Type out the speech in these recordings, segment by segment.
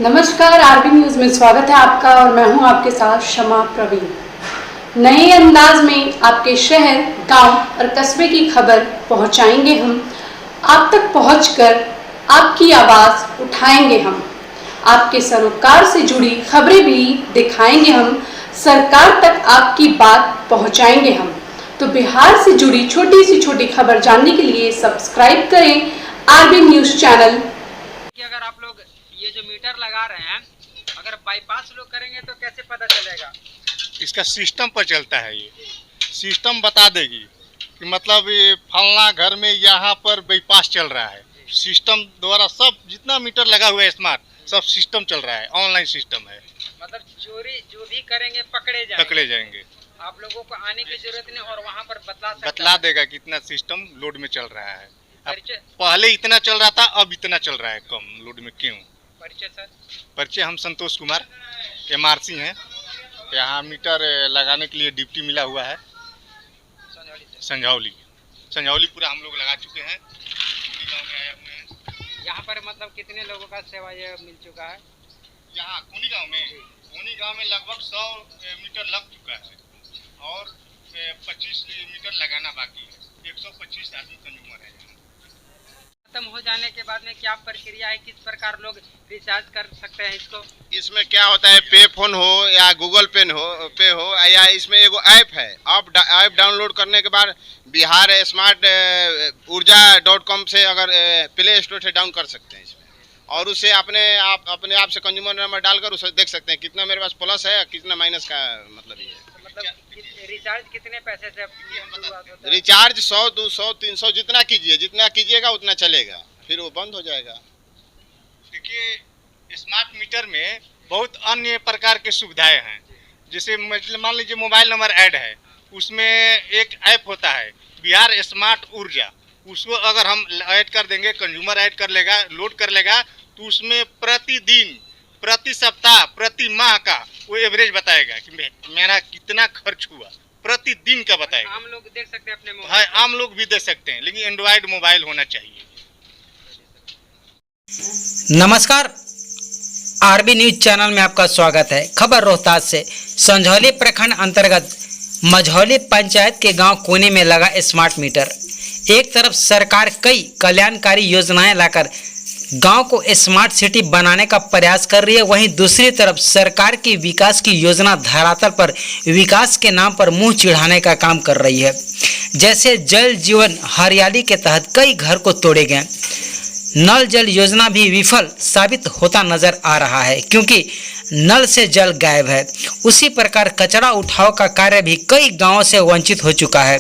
नमस्कार, RB news में स्वागत है आपका और मैं हूं आपके साथ शमा प्रवीण। नए अंदाज में आपके शहर, गांव और कस्बे की खबर पहुंचाएंगे हम। आप तक पहुंचकर आपकी आवाज़ उठाएंगे हम। आपके सरोकार से जुड़ी खबरें भी दिखाएंगे हम। सरकार तक आपकी बात पहुंचाएंगे हम। तो बिहार से जुड़ी छोटी से छोटी खबर जानने के लिए सब्सक्राइब करें आरबी न्यूज़ चैनल। कि अगर आप लोग ये जो मीटर लगा रहे हैं, अगर बाईपास लोग करेंगे तो कैसे पता चलेगा? इसका सिस्टम पर चलता है। ये सिस्टम बता देगी कि मतलब ये फलना घर में यहाँ पर बाईपास चल रहा है। सिस्टम द्वारा सब जितना मीटर लगा हुआ है स्मार्ट, सब सिस्टम चल रहा है, ऑनलाइन सिस्टम है। मतलब चोरी जो भी करेंगे पकड़े जाएंगे। आप लोगों को आने की जरूरत नहीं और वहाँ पर बतला देगा कि इतना सिस्टम लोड में चल रहा है। परिचय पहले इतना चल रहा था, अब इतना चल रहा है कम लोड में। क्यों? परिचय सर? परिचय हम संतोष कुमार MRC हैं। यहाँ मीटर लगाने के लिए ड्यूटी मिला हुआ है संझौली पूरा हम लोग लगा चुके हैं। गाँव में आए हुए हैं। यहाँ पर मतलब कितने लोगों का सेवा ये मिल चुका है? यहाँ कोनी गांव में लगभग 100 मीटर लग चुका है और 25 मीटर लगाना बाकी है। 125 आदमी कंज्यूमर है। खत्म हो जाने के बाद में क्या प्रक्रिया है, किस प्रकार लोग रिचार्ज कर सकते हैं इसको? इसमें क्या होता है, पे फोन हो या गूगल पे हो या इसमें एगो ऐप है। आप ऐप डाउनलोड करने के बाद बिहार स्मार्ट ऊर्जा.com से अगर प्ले स्टोर से डाउन कर सकते हैं इसमें, और उसे अपने आप से कंज्यूमर नंबर डालकर उसे देख सकते हैं कितना मेरे पास प्लस है, कितना माइनस का मतलब ये है। मतलब रिचार्ज कितने पैसे से शुरुआत होता है? रिचार्ज 100, 200, 300 जितना कीजिएगा उतना चलेगा, फिर वो बंद हो जाएगा। देखिए, स्मार्ट मीटर में बहुत अन्य प्रकार के सुविधाएं हैं। जैसे मान लीजिए मोबाइल नंबर ऐड है, उसमें एक ऐप होता है बिहार स्मार्ट ऊर्जा। उसको अगर हम ऐड कर देंगे, कंज्यूमर ऐड कर लेगा, लोड कर लेगा, तो उसमें प्रतिदिन, प्रति सप्ताह, प्रति माह का वो एवरेज बताएगा कि मेरा कितना खर्च हुआ, प्रतिदिन का बताएगा। आम लोग देख सकते हैं अपने मोबाइल? हाँ, आम लोग भी दे सकते हैं, लेकिन एंड्रॉयड मोबाइल होना चाहिए। नमस्कार, आरबी न्यूज चैनल में आपका स्वागत है। खबर रोहतास से। संझौली प्रखंड अंतर्गत मझौली पंचायत के गांव कोने में लगा स्मार्ट मीटर। एक तरफ सरकार कई कल्याणकारी योजनाएं लाकर गांव को स्मार्ट सिटी बनाने का प्रयास कर रही है, वहीं दूसरी तरफ सरकार की विकास की योजना धरातल पर विकास के नाम पर मुंह चिढ़ाने का काम कर रही है। जैसे जल जीवन हरियाली के तहत कई घर को तोड़े गए। नल जल योजना भी विफल साबित होता नजर आ रहा है, क्योंकि नल से जल गायब है। उसी प्रकार कचरा उठाव का कार्य भी कई गांवों से वंचित हो चुका है,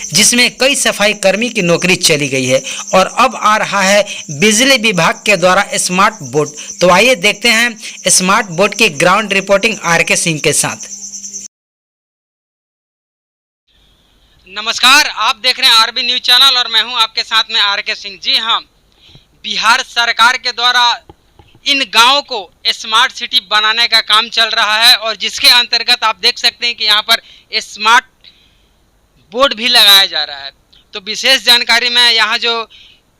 जिसमें कई सफाई कर्मी की नौकरी चली गई है। और अब आ रहा है बिजली विभाग के द्वारा स्मार्ट बोर्ड। तो आइए देखते हैं स्मार्ट बोर्ड की ग्राउंड रिपोर्टिंग RK सिंह के साथ। नमस्कार, आप देख रहे हैं आरबी न्यूज चैनल और मैं हूं आपके साथ में RK सिंह। जी हाँ, बिहार सरकार के द्वारा इन गांवों को स्मार्ट सिटी बनाने का काम चल रहा है और जिसके अंतर्गत आप देख सकते हैं कि यहां पर स्मार्ट बोर्ड भी लगाया जा रहा है। तो विशेष जानकारी मैं यहां जो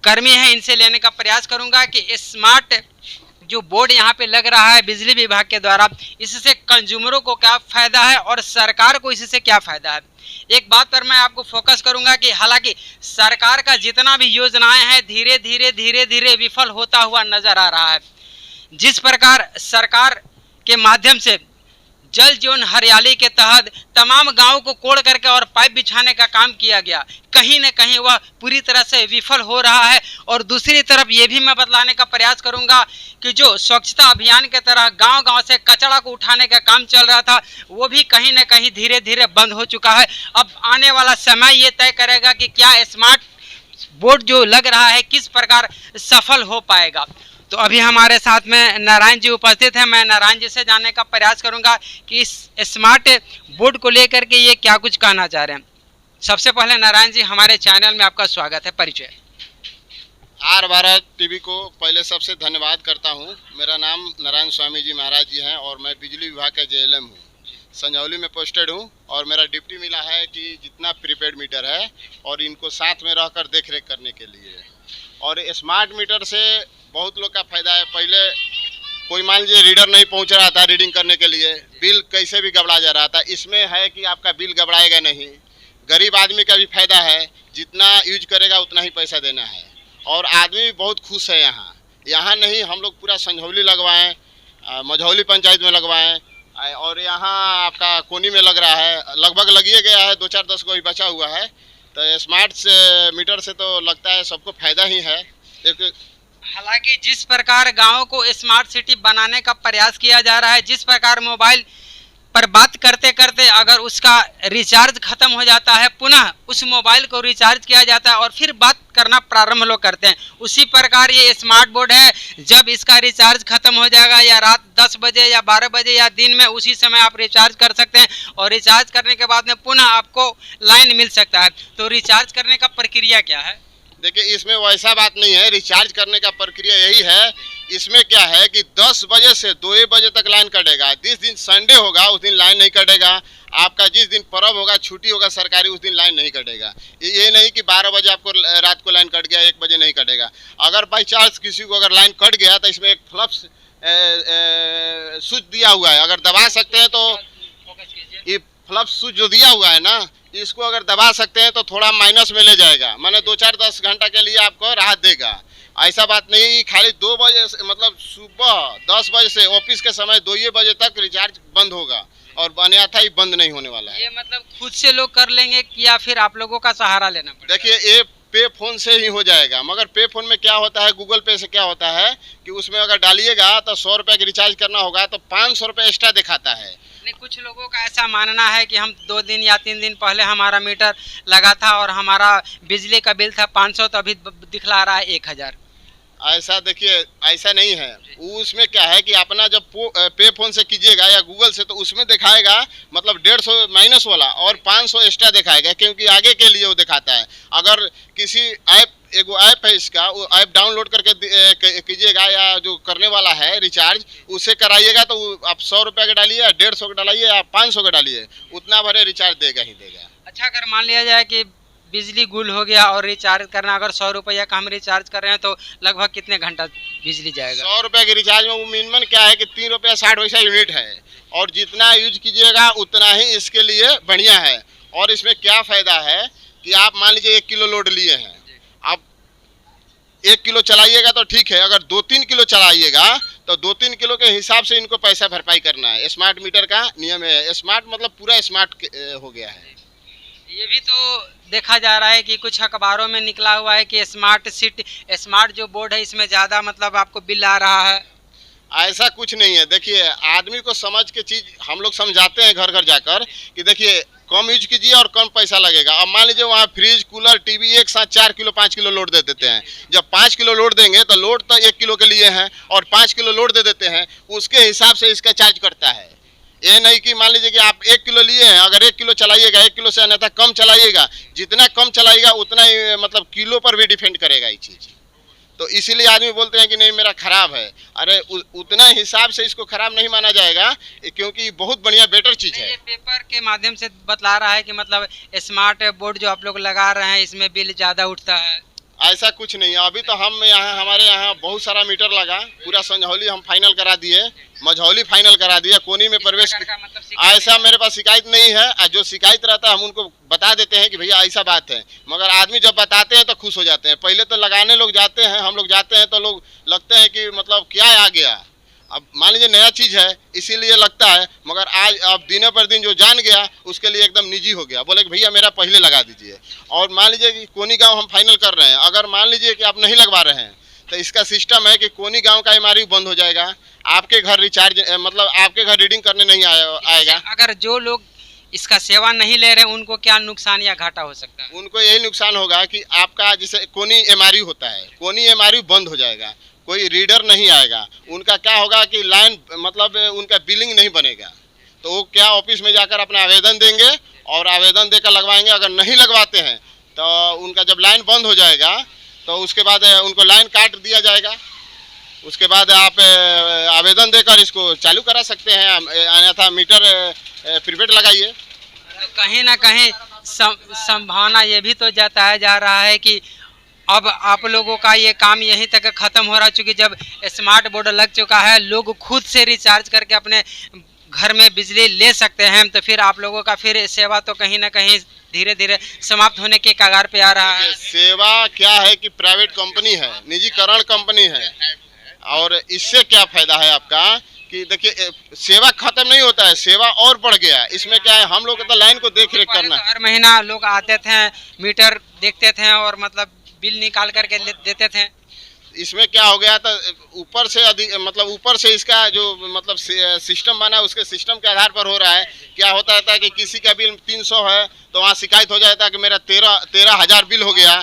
कर्मी हैं इनसे लेने का प्रयास करूंगा कि स्मार्ट जो बोर्ड यहां पे लग रहा है बिजली विभाग के द्वारा, इससे कंज्यूमरों को क्या फ़ायदा है और सरकार को इससे क्या फ़ायदा है। एक बात पर मैं आपको फोकस करूंगा कि हालांकि सरकार का जितना भी योजनाएं हैं धीरे धीरे विफल होता हुआ नजर आ रहा है। जिस प्रकार सरकार के माध्यम से जल जीवन हरियाली के तहत तमाम गांवों को कोड़ करके और पाइप बिछाने का काम किया गया, कहीं न कहीं वह पूरी तरह से विफल हो रहा है। और दूसरी तरफ ये भी मैं बतलाने का प्रयास करूंगा कि जो स्वच्छता अभियान के तरह गांव-गांव से कचरा को उठाने का काम चल रहा था, वो भी कहीं न कहीं धीरे धीरे बंद हो चुका है। अब आने वाला समय ये तय करेगा कि क्या स्मार्ट बोर्ड जो लग रहा है किस प्रकार सफल हो पाएगा। तो अभी हमारे साथ में नारायण जी उपस्थित हैं। मैं नारायण जी से जानने का प्रयास करूंगा कि इस स्मार्ट बोर्ड को लेकर के ये क्या कुछ कहना चाह रहे हैं। सबसे पहले नारायण जी, हमारे चैनल में आपका स्वागत है। परिचय? आर भारत टीवी को पहले सबसे धन्यवाद करता हूं। मेरा नाम नारायण स्वामी जी महाराज जी हैं और मैं बिजली विभाग का JLM हूं। संझौली में पोस्टेड हूं और मेरा ड्यूटी मिला है कि जितना प्रीपेड मीटर है और इनको साथ में रहकर देख रेख करने के लिए। और स्मार्ट मीटर से बहुत लोग का फ़ायदा है। पहले कोई मान लीजिए रीडर नहीं पहुंच रहा था रीडिंग करने के लिए, बिल कैसे भी गड़बड़ा जा रहा था। इसमें है कि आपका बिल गड़बड़ाएगा नहीं, गरीब आदमी का भी फायदा है, जितना यूज करेगा उतना ही पैसा देना है। और आदमी भी बहुत खुश है। यहाँ नहीं, हम लोग पूरा संझौली लगवाएं, मझौली पंचायत में लगवाएं, और यहाँ आपका कोनी में लग रहा है, लगभग लगिए गया है, 2-4-10 को ही बचा हुआ है। तो स्मार्ट मीटर से तो लगता है सबको फायदा ही है। एक हालांकि जिस प्रकार गांव को स्मार्ट सिटी बनाने का प्रयास किया जा रहा है, जिस प्रकार मोबाइल पर बात करते करते अगर उसका रिचार्ज खत्म हो जाता है, पुनः उस मोबाइल को रिचार्ज किया जाता है और फिर बात करना प्रारंभ लोग करते हैं, उसी प्रकार ये स्मार्ट बोर्ड है। जब इसका रिचार्ज खत्म हो जाएगा या रात 10 बजे या 12 बजे या दिन में, उसी समय आप रिचार्ज कर सकते हैं और रिचार्ज करने के बाद में पुनः आपको लाइन मिल सकता है। तो रिचार्ज करने का प्रक्रिया क्या है? देखिए, इसमें वैसा बात नहीं है। रिचार्ज करने का प्रक्रिया यही है। इसमें क्या है कि 10 बजे से 2 बजे तक लाइन कटेगा। जिस दिन संडे होगा उस दिन लाइन नहीं कटेगा। आपका जिस दिन पर्व होगा, छुट्टी होगा सरकारी, उस दिन लाइन नहीं कटेगा। ये नहीं कि 12 बजे आपको रात को लाइन कट गया, 1 बजे नहीं कटेगा। अगर बाई चांस किसी को अगर लाइन कट गया तो इसमें एक फ्लप्स स्विच दिया हुआ है, अगर दबा सकते हैं तो ये फ्लप्स स्विच जो दिया हुआ है ना, इसको अगर दबा सकते हैं तो थोड़ा माइनस में ले जाएगा, माने 2-4-10 घंटा के लिए आपको राहत देगा। ऐसा बात नहीं खाली 2 बजे से, मतलब सुबह 10 बजे से ऑफिस के समय 2 बजे तक रिचार्ज बंद होगा और अन्यथा ही बंद नहीं होने वाला है। ये मतलब खुद से लोग कर लेंगे या फिर आप लोगों का सहारा लेना पड़ेगा? देखिए, ये पे फोन से ही हो जाएगा, मगर पे फोन में क्या होता है, गूगल पे से क्या होता है कि उसमें अगर डालिएगा तो 100 रुपये की रिचार्ज करना होगा तो 500 रुपये एक्स्ट्रा दिखाता है। कुछ लोगों का ऐसा मानना है कि हम 2 दिन या 3 दिन पहले हमारा मीटर लगा था और हमारा बिजली का बिल था 500, तो अभी दिखला रहा है 1000। ऐसा देखिए, ऐसा नहीं है। उसमें क्या है कि अपना जब पे फोन से कीजिएगा या गूगल से, तो उसमें दिखाएगा मतलब 150 माइनस वाला और 500 एक्स्ट्रा दिखाएगा, क्योंकि आगे के लिए वो दिखाता है। अगर किसी एगो ऐप है इसका, वो ऐप डाउनलोड करके कीजिएगा या जो करने वाला है रिचार्ज, उसे कराइएगा तो आप 100 रुपये का डालिए या 150 का डालिए या 500 का डालिए, उतना भरे रिचार्ज देगा ही देगा। अच्छा, अगर मान लिया जाए कि बिजली गुल हो गया और रिचार्ज करना, अगर 100 रुपया का हम रिचार्ज कर रहे हैं तो लगभग कितने घंटा बिजली जाएगा? 100 रुपये के रिचार्ज में वो मिनिमम क्या है कि 3 रुपया 60 पैसा यूनिट है, और जितना यूज कीजिएगा उतना ही इसके लिए बढ़िया है। और इसमें क्या फ़ायदा है कि आप मान लीजिए 1 किलो लोड लिए हैं, आप 1 किलो चलाइएगा तो ठीक है, अगर 2-3 किलो चलाइएगा तो 2-3 किलो के हिसाब से इनको पैसा भरपाई करना है। स्मार्ट मीटर का नियम है। स्मार्ट मतलब पूरा स्मार्ट हो गया है। ये भी तो देखा जा रहा है कि कुछ अखबारों में निकला हुआ है कि स्मार्ट सिटी, स्मार्ट जो बोर्ड है इसमें ज़्यादा मतलब आपको बिल आ रहा है। ऐसा कुछ नहीं है। देखिए, आदमी को समझ के चीज़ हम लोग समझाते हैं घर घर जाकर कि देखिए कम यूज कीजिए और कम पैसा लगेगा। अब मान लीजिए वहाँ फ्रिज, कूलर, टीवी एक साथ 4 किलो 5 किलो लोड दे देते हैं। जब 5 किलो लोड देंगे तो लोड तो 1 किलो के लिए है और 5 किलो लोड दे देते हैं, उसके हिसाब से इसका चार्ज करता है। ये नहीं कि मान लीजिए कि आप 1 किलो लिए हैं, अगर 1 किलो चलाइएगा, 1 किलो से अन्यथा कम चलाइएगा, जितना कम चलाइएगा उतना ही मतलब किलो पर भी डिपेंड करेगा ये चीज़। तो इसीलिए आदमी बोलते हैं कि नहीं मेरा ख़राब है। अरे उतना हिसाब से इसको ख़राब नहीं माना जाएगा, क्योंकि बहुत बढ़िया बेटर चीज़ है। ये पेपर के माध्यम से बतला रहा है कि मतलब स्मार्ट बोर्ड जो आप लोग लगा रहे हैं इसमें बिल ज़्यादा उठता है। ऐसा कुछ नहीं है। अभी तो हम यहाँ हमारे यहाँ बहुत सारा मीटर लगा, पूरा संझौली हम फाइनल करा दिए, मझौली फाइनल करा दिया, कोनी में प्रवेश। ऐसा मेरे पास शिकायत नहीं है। जो शिकायत रहता है हम उनको बता देते हैं कि भैया ऐसा बात है, मगर आदमी जब बताते हैं तो खुश हो जाते हैं। पहले तो लगाने लोग जाते हैं, हम लोग जाते हैं तो लोग लगते हैं कि मतलब क्या आ गया, अब मान लीजिए नया चीज़ है इसीलिए लगता है, मगर आज अब दिन पर दिन जो जान गया उसके लिए एकदम निजी हो गया, बोले कि भैया मेरा पहले लगा दीजिए। और मान लीजिए कि कोनी गांव हम फाइनल कर रहे हैं, अगर मान लीजिए कि आप नहीं लगवा रहे हैं तो इसका सिस्टम है कि कोनी गांव का एमआरयू बंद हो जाएगा, आपके घर रिचार्ज मतलब आपके घर रीडिंग करने नहीं आएगा। अगर जो लोग इसका सेवा नहीं ले रहे उनको क्या नुकसान या घाटा हो सकता है? उनको यही नुकसान होगा कि आपका जैसे कोनी एमआरयू होता है, कोनी एमआरयू बंद हो जाएगा, कोई रीडर नहीं आएगा। उनका क्या होगा कि लाइन मतलब उनका बिलिंग नहीं बनेगा, तो वो क्या ऑफिस में जाकर अपना आवेदन देंगे और आवेदन देकर लगवाएंगे। अगर नहीं लगवाते हैं तो उनका जब लाइन बंद हो जाएगा तो उसके बाद उनको लाइन काट दिया जाएगा। उसके बाद आप आवेदन देकर इसको चालू करा सकते हैं, अन्यथा मीटर प्रीपेड लगाइए। कहीं ना कहीं संभावना ये भी तो जाता है जा रहा है कि अब आप लोगों का ये काम यहीं तक ख़त्म हो रहा, चूँकि जब स्मार्ट बोर्ड लग चुका है, लोग खुद से रिचार्ज करके अपने घर में बिजली ले सकते हैं, तो फिर आप लोगों का फिर सेवा तो कहीं ना कहीं धीरे धीरे समाप्त होने के कगार पे आ रहा है। सेवा क्या है कि प्राइवेट कंपनी है, निजीकरण कंपनी है, और इससे क्या फायदा है आपका कि देखिए सेवा खत्म नहीं होता है, सेवा और बढ़ गया है। इसमें क्या है, हम लोग तो लाइन को देख रेख करना है। हर महीना लोग आते थे, मीटर देखते थे और मतलब बिल निकाल करके देते थे। इसमें क्या हो गया था, ऊपर से अधिक मतलब ऊपर से इसका जो मतलब सिस्टम बना है, उसके सिस्टम के आधार पर हो रहा है। क्या होता था कि किसी का बिल 300 है तो वहाँ शिकायत हो जाता है कि मेरा 13,000 बिल हो गया।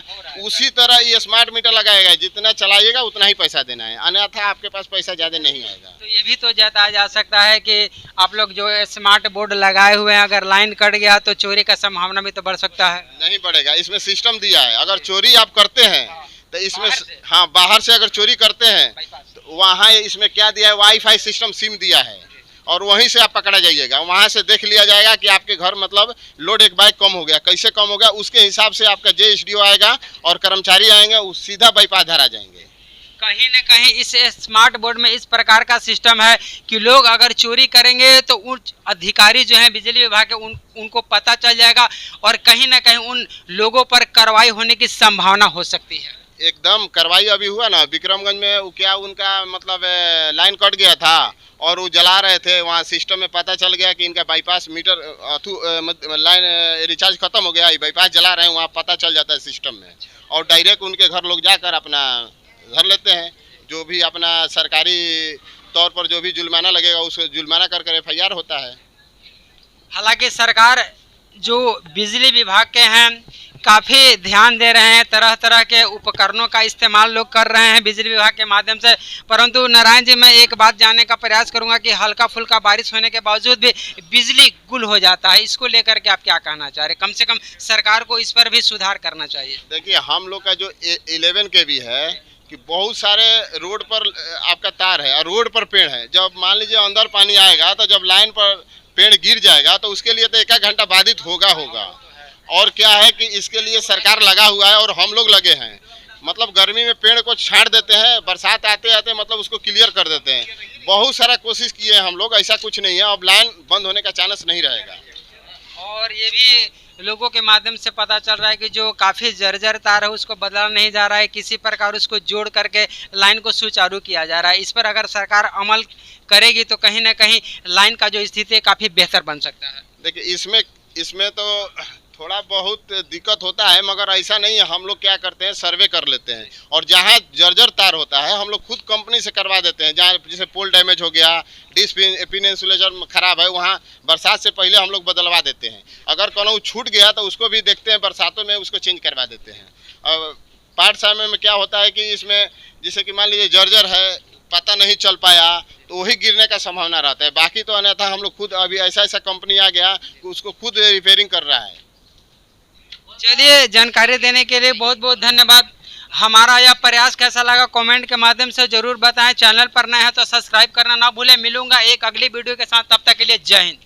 उसी तरह ये स्मार्ट मीटर लगाएगा, जितना चलाइएगा उतना ही पैसा देना है, अन्यथा आपके पास पैसा ज़्यादा नहीं आएगा। तो ये भी तो जताया जा सकता है कि आप लोग जो स्मार्ट बोर्ड लगाए हुए हैं, अगर लाइन कट गया तो चोरी का संभावना भी तो बढ़ सकता है। नहीं बढ़ेगा, इसमें सिस्टम दिया है। अगर चोरी आप करते हैं तो इसमें हाँ, बाहर से अगर चोरी करते हैं तो वहाँ इसमें क्या दिया है, वाईफाई सिस्टम सिम दिया है, और वहीं से आप पकड़ा जाइएगा। वहाँ से देख लिया जाएगा कि आपके घर मतलब लोड एक बाइक कम हो गया, कैसे कम हो गया, उसके हिसाब से आपका JSDO आएगा और कर्मचारी आएंगे, वो सीधा बाईपास धरा जाएंगे। कहीं न कहीं इस स्मार्ट बोर्ड में इस प्रकार का सिस्टम है कि लोग अगर चोरी करेंगे तो उच्च अधिकारी जो हैं बिजली विभाग के उनको पता चल जाएगा और कहीं ना कहीं उन लोगों पर कार्रवाई होने की संभावना हो सकती है। एकदम कार्रवाई अभी हुआ ना विक्रमगंज में, वो क्या उनका मतलब लाइन कट गया था और वो जला रहे थे, वहाँ सिस्टम में पता चल गया कि इनका बाईपास मीटर लाइन रिचार्ज खत्म हो गया, बाईपास जला रहे हैं, वहाँ पता चल जाता है सिस्टम में, और डायरेक्ट उनके घर लोग जाकर अपना घर लेते हैं। जो भी अपना सरकारी तौर पर जो भी जुर्माना लगेगा उसको जुर्माना कर FIR होता है। हालांकि सरकार जो बिजली विभाग के हैं काफ़ी ध्यान दे रहे हैं, तरह तरह के उपकरणों का इस्तेमाल लोग कर रहे हैं बिजली विभाग के माध्यम से। परंतु नारायण जी, मैं एक बात जानने का प्रयास करूंगा कि हल्का फुल्का बारिश होने के बावजूद भी बिजली गुल हो जाता है, इसको लेकर के आप क्या कहना चाह रहे हैं? कम से कम सरकार को इस पर भी सुधार करना चाहिए। देखिए, हम लोग का जो 11 kV है कि बहुत सारे रोड पर आपका तार है और रोड पर पेड़ है। जब मान लीजिए अंदर पानी आएगा तो जब लाइन पर पेड़ गिर जाएगा तो उसके लिए तो 1 घंटा बाधित होगा। और क्या है कि इसके लिए सरकार लगा हुआ है और हम लोग लगे हैं। मतलब गर्मी में पेड़ को छांट देते हैं, बरसात आते आते मतलब उसको क्लियर कर देते हैं। बहुत सारा कोशिश किए हैं हम लोग, ऐसा कुछ नहीं है। अब लाइन बंद होने का चांस नहीं रहेगा। और ये भी लोगों के माध्यम से पता चल रहा है कि जो काफ़ी जर्जर तार है उसको बदला नहीं जा रहा है, किसी प्रकार उसको जोड़ करके लाइन को सुचारू किया जा रहा है। इस पर अगर सरकार अमल करेगी तो कहीं ना कहीं लाइन का जो स्थिति है काफ़ी बेहतर बन सकता है। देखिए, इसमें तो थोड़ा बहुत दिक्कत होता है, मगर ऐसा नहीं है। हम लोग क्या करते हैं, सर्वे कर लेते हैं और जहाँ जर्जर तार होता है हम लोग खुद कंपनी से करवा देते हैं। जहाँ जैसे पोल डैमेज हो गया, डिस्क पिन इंसुलेशन खराब है, वहाँ बरसात से पहले हम लोग बदलवा देते हैं। अगर कोनो छूट गया तो उसको भी देखते हैं, बरसातों में उसको चेंज करवा देते हैं। और पार्ट समय में क्या होता है कि इसमें जैसे कि मान लीजिए जर्जर है, पता नहीं चल पाया तो वही गिरने का संभावना रहता है। बाकी तो अन्यथा हम लोग खुद, अभी ऐसा कंपनी आ गया कि उसको खुद रिपेयरिंग कर रहा है। चलिए, जानकारी देने के लिए बहुत बहुत धन्यवाद। हमारा यह प्रयास कैसा लगा कमेंट के माध्यम से जरूर बताएं। चैनल पर नए हैं तो सब्सक्राइब करना ना भूलें। मिलूंगा एक अगली वीडियो के साथ, तब तक के लिए जय हिंद।